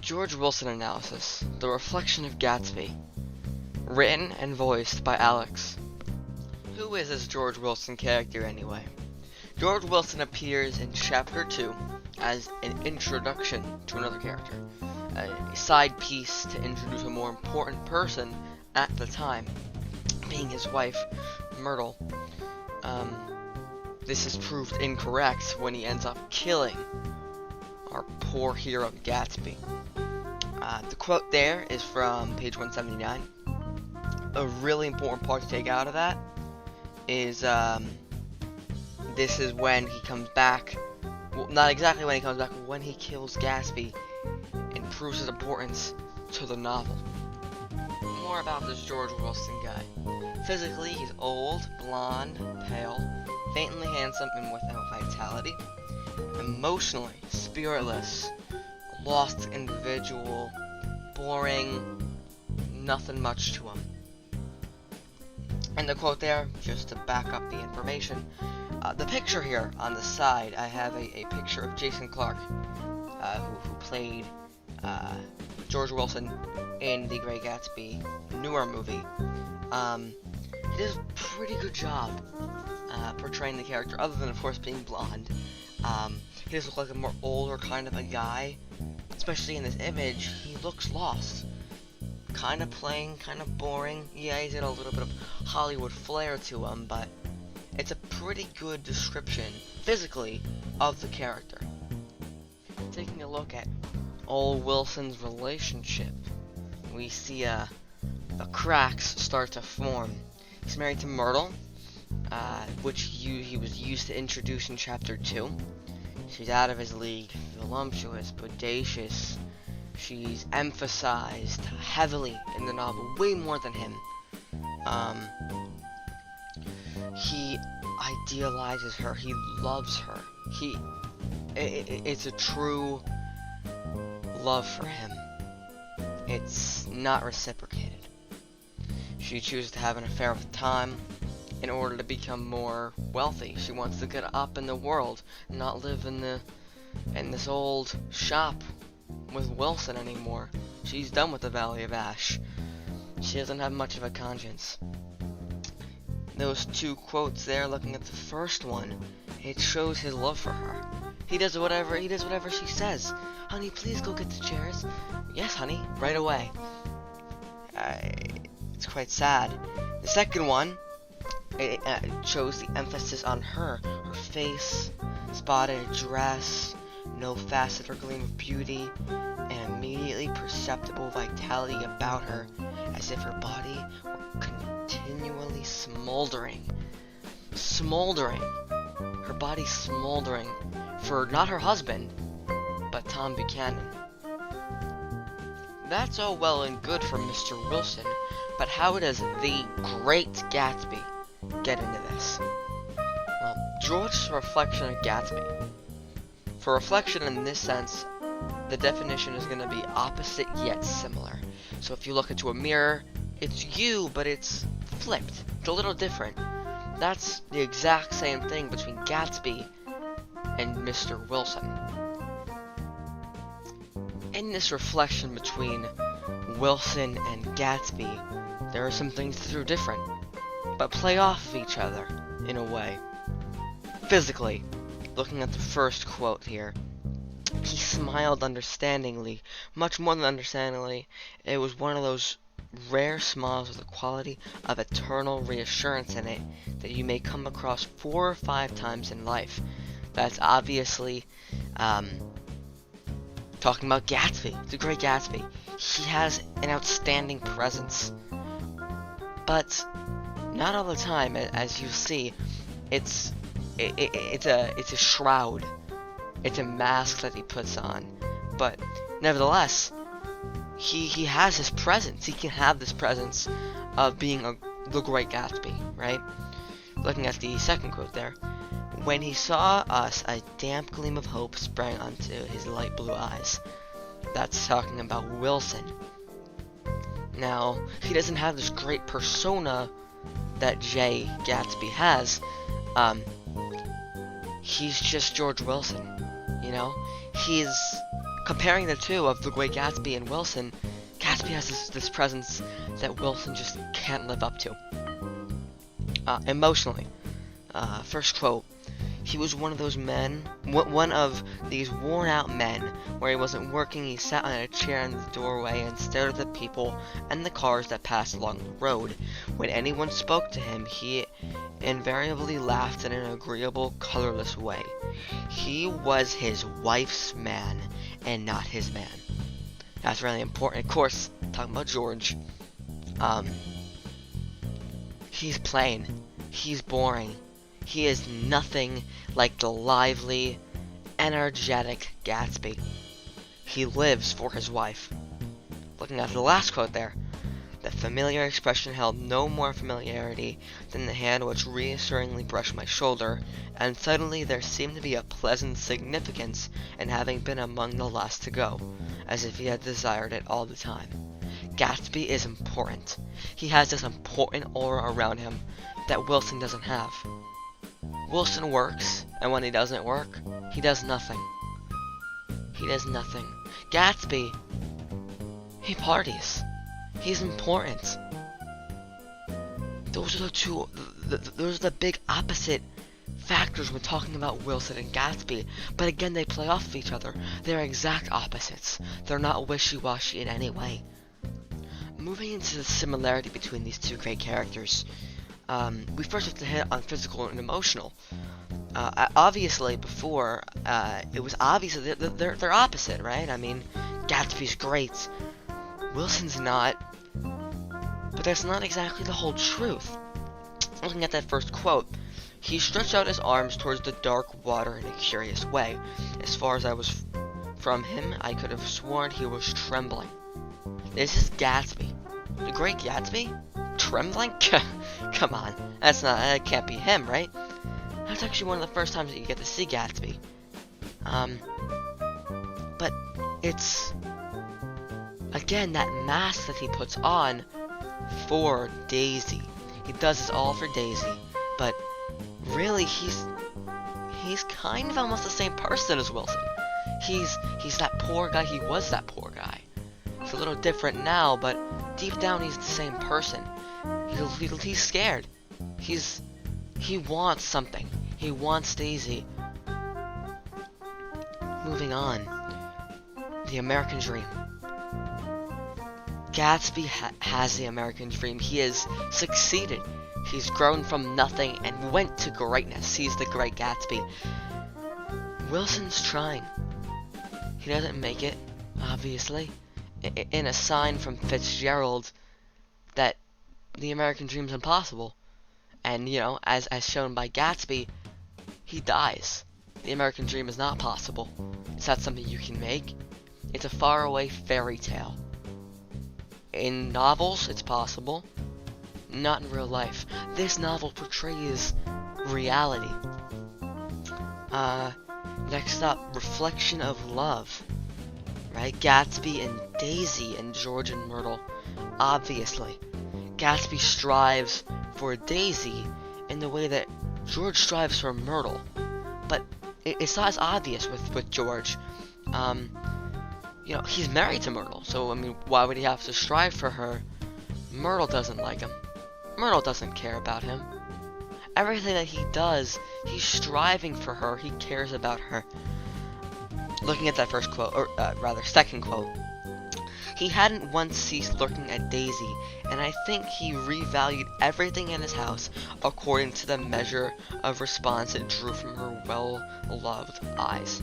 George Wilson analysis, The Reflection of Gatsby, written and voiced by Alex. Who is this George Wilson character anyway? George Wilson appears in Chapter 2 as an introduction to another character, a side piece to introduce a more important person at the time, being his wife, Myrtle. This is proved incorrect when he ends up killing our poor hero Gatsby. The quote there is from page 179. A really important part to take out of that is this is when he comes back. Well, not exactly when he comes back, but when he kills Gatsby and proves his importance to the novel. More about this George Wilson guy. Physically, he's old, blonde, pale, faintly handsome, and without vitality. Emotionally, spiritless, lost individual, boring, nothing much to him. And the quote there, just to back up the information, the picture here on the side, I have a picture of Jason Clarke, who played George Wilson in The Great Gatsby newer movie. He does a pretty good job portraying the character, other than of course being blonde. He does look like a more older kind of a guy, especially in this image. He looks lost, kind of plain, kind of boring. Yeah, he's got a little bit of Hollywood flair to him, but it's a pretty good description, physically, of the character. Taking a look at old Wilson's relationship, we see the cracks start to form. He's married to Marital, which he was used to introduce in Chapter 2. She's out of his league, voluptuous, bodacious. She's emphasized heavily in the novel, way more than him. He idealizes her. He loves her. It's a true love for him. It's not reciprocated. She chooses to have an affair with Tom in order to become more wealthy. She wants to get up in the world, not live in this old shop with Wilson anymore. She's done with the Valley of Ash. She doesn't have much of a conscience. Those two quotes there, looking at the first one, it shows his love for her. He does whatever she says. Honey, please go get the chairs. Yes, honey, right away. It's quite sad. The second one, it shows the emphasis on her face, spotted dress, no facet or gleam of beauty, and immediately perceptible vitality about her, as if her body were continually smoldering. Her body smoldering for not her husband, but Tom Buchanan. That's all well and good for Mr. Wilson, but how does the Great Gatsby get into this? Well, George's reflection of Gatsby. For reflection in this sense, the definition is going to be opposite yet similar. So if you look into a mirror, it's you, but it's flipped. It's a little different. That's the exact same thing between Gatsby and Mr. Wilson. In this reflection between Wilson and Gatsby, there are some things that are different, but play off of each other in a way. Physically, looking at the first quote here, he smiled understandingly, much more than understandingly. It was one of those rare smiles with the quality of eternal reassurance in it that you may come across 4 or 5 times in life. That's obviously talking about Gatsby, the Great Gatsby. He has an outstanding presence, but not all the time. As you see, it's a shroud. It's a mask that he puts on, but nevertheless, he has his presence. He can have this presence of being the Great Gatsby, right? Looking at the second quote there, when he saw us, a damp gleam of hope sprang onto his light blue eyes. That's talking about Wilson. Now, he doesn't have this great persona that J. Gatsby has. He's just George Wilson, you know? He's Comparing the two of the great Gatsby and Wilson, Gatsby has this presence that Wilson just can't live up to. Emotionally. First quote. He was one of those men, one of these worn-out men, where he wasn't working, he sat on a chair in the doorway and stared at the people and the cars that passed along the road. When anyone spoke to him, he invariably laughed in an agreeable, colorless way. He was his wife's man, and not his man. That's really important. Of course, talking about George, he's plain, he's boring. He is nothing like the lively, energetic Gatsby. He lives for his wife. Looking at the last quote there, the familiar expression held no more familiarity than the hand which reassuringly brushed my shoulder, and suddenly there seemed to be a pleasant significance in having been among the last to go, as if he had desired it all the time. Gatsby is important. He has this important aura around him that Wilson doesn't have. Wilson works, and when he doesn't work, he does nothing. He does nothing. Gatsby, he parties. He's important. Those are the two, those are the big opposite factors when talking about Wilson and Gatsby. But again, they play off of each other. They're exact opposites. They're not wishy-washy in any way. Moving into the similarity between these two great characters, we first have to hit on physical and emotional. Obviously, before, it was obvious that they're opposite, right? I mean, Gatsby's great, Wilson's not, but that's not exactly the whole truth. Looking at that first quote, he stretched out his arms towards the dark water in a curious way. As far as I was from him, I could have sworn he was trembling. This is Gatsby. The great Gatsby? Trembling? Come on, that can't be him, right? That's actually one of the first times that you get to see Gatsby. But it's, again, that mask that he puts on for Daisy. He does this all for Daisy, but really he's kind of almost the same person as Wilson. He's that poor guy. He was that poor guy. It's a little different now, but deep down he's the same person. He's scared. He wants something. He wants Daisy. Moving on. The American Dream. Gatsby has the American Dream. He has succeeded. He's grown from nothing and went to greatness. He's the great Gatsby. Wilson's trying. He doesn't make it, obviously. In a sign from Fitzgerald that the American Dream's impossible. And, you know, as shown by Gatsby, he dies. The American Dream is not possible. It's not something you can make. It's a faraway fairy tale. In novels, it's possible. Not in real life. This novel portrays reality. Next up, Reflection of Love. Right? Gatsby and Daisy and George and Myrtle. Obviously. Gatsby strives for Daisy in the way that George strives for Myrtle. But it's not as obvious with George. You know, he's married to Myrtle, so, I mean, why would he have to strive for her? Myrtle doesn't like him. Myrtle doesn't care about him. Everything that he does, he's striving for her, he cares about her. Looking at that first quote, or rather, second quote, he hadn't once ceased looking at Daisy, and I think he revalued everything in his house according to the measure of response it drew from her well-loved eyes.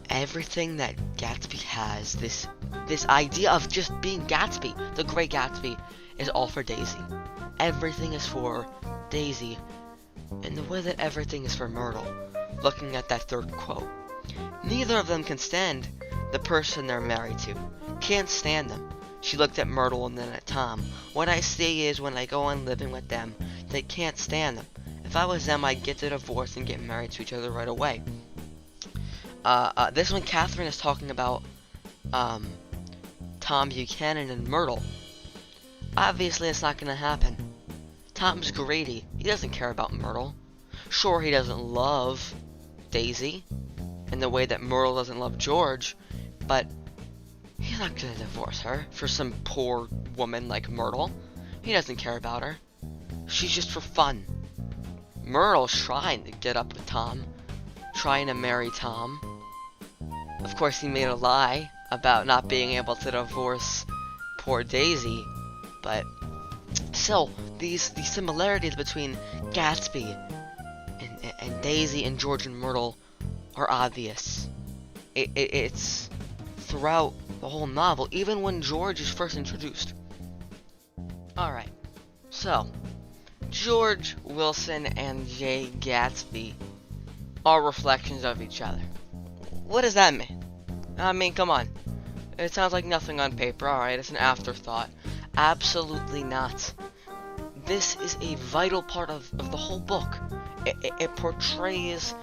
Everything that Gatsby has, this idea of just being Gatsby, the great Gatsby, is all for Daisy. Everything is for Daisy, in the way that everything is for Myrtle. Looking at that third quote, neither of them can stand the person they're married to. Can't stand them. She looked at Myrtle and then at Tom. What I see is when I go on living with them, they can't stand them. If I was them, I'd get the divorce and get married to each other right away. This one, Catherine is talking about Tom Buchanan and Myrtle. Obviously, it's not going to happen. Tom's greedy. He doesn't care about Myrtle. Sure, he doesn't love Daisy, in the way that Myrtle doesn't love George, but he's not gonna divorce her for some poor woman like Myrtle. He doesn't care about her. She's just for fun. Myrtle's trying to get up with Tom, trying to marry Tom. Of course, he made a lie about not being able to divorce poor Daisy, but still, these similarities between Gatsby and Daisy and George and Myrtle are obvious. It's throughout the whole novel, even when George is first introduced. Alright, so George Wilson and Jay Gatsby are reflections of each other. What does that mean? I mean, come on. It sounds like nothing on paper. Alright, it's an afterthought. Absolutely not. This is a vital part of the whole book. It portrays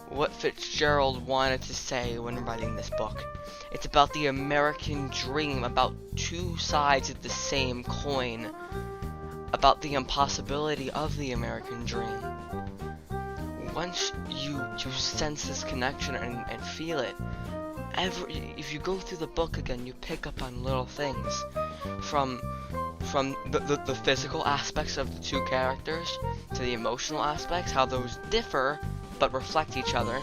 what Fitzgerald wanted to say when writing this book. It's about the American dream, about two sides of the same coin, about the impossibility of the American dream. Once you sense this connection and feel it, if you go through the book again, you pick up on little things, from the physical aspects of the two characters to the emotional aspects, how those differ but reflect each other,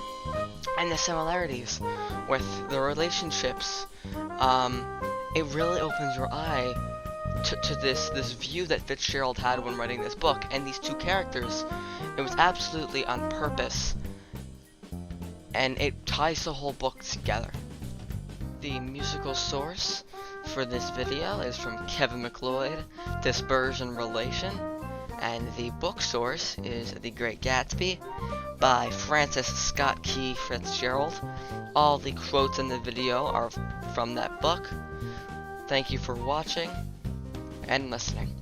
and the similarities with the relationships. It really opens your eye to this view that Fitzgerald had when writing this book, and these two characters. It was absolutely on purpose, and it ties the whole book together. The musical source for this video is from Kevin MacLeod, Dispersion Relation, and the book source is The Great Gatsby by Francis Scott Key Fitzgerald. All the quotes in the video are from that book. Thank you for watching and listening.